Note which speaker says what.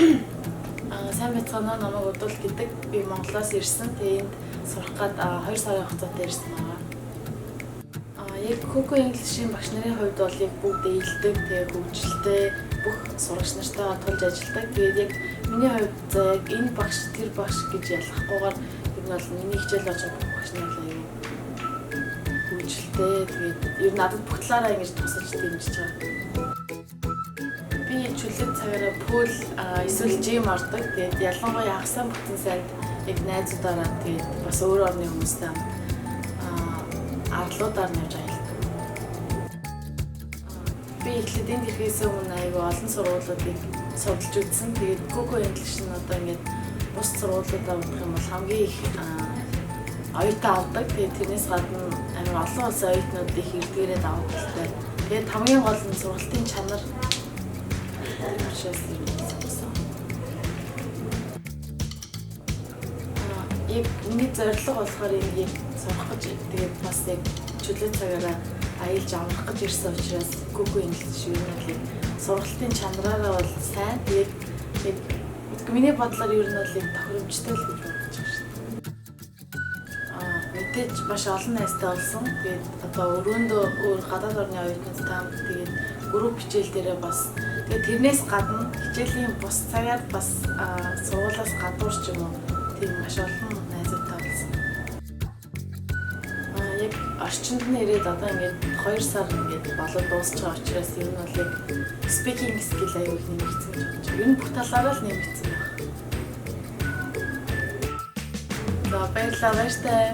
Speaker 1: Сайн байцгаана уу, намайг Удул гэдэг. Би Монголоос ирсэн. Тэгээ энд сурах гад 2 сарын хугацаатай ирсэн байгаа. Яг Coco English-ийн багш нарын хувьд бол яг бүгд ээлдэг, тэгээ хөгжилтэй бүх сурагч нартайгаа тулж ажилладаг. Тэгээд яг миний хувьд яг энэ багш тэр багш гэж ялгахгүйгээр ер нь бол миний хичээл болж байгаа багш нар л аюу хөгжилтэй. Тэгээд ер нь надад бүх талаараа ингэж тусалж дэмжиж байгаа. Би чөлөөт цагаараа пул эсвэл жим ордог. Тэгээд ялангуяа хагасаа бүтэн сайд яг найзуудаараа тэгээд бас өөр орны хүмүүстэй арлуудаар нэж аялдаг. Би эхлээд энд ирэхээс өмнө аюу олон сургуулиудыг судалж үзсэн. Тэгээд Coco English нь одоо ингээд бус сургуулиудаа унах юм бол хамгийн их оюутан авдаг. Тэгээд тэрнээс гадна амар олон улсын оюутнууд их ирдгээрээ даваад талтай. Тэгээд хамгийн гол нь сургалтын чанар яг миний зорилго болохоор яг сурах гэж тэгээд бас яг чөлөө цагаараа аялж амрах гэж ирсэн учраас Coco English юу нэг сургалтын чанараараа бол сайн. Тэгээд миний бодлоор ер нь бол тохиромжтой л гэж бодож байгаа шүү дээ. Мэдээж маш олон найзтай болсон. Тэгээд одоо өрөөндөө өөр гадаад орны оюутнуудтай хамт тэгээд групп хичээл дээрээ бас тэгээд тэрнээс гадна хичээлийн бус цагаар бас сургуулиас гадуур ч юм уу тийм маш олон найзуудтай болсон. Яг орчинд нь ирээд одоо ингээд 2 сар ингээд болоод дуусч байгаа учраас ер нь бол яг speaking skill аюул их нэмэгдсэн гэж бодож байна. Ер нь бүх талаараа л нэмэгдсэн байна. За баярлалаа баяртай.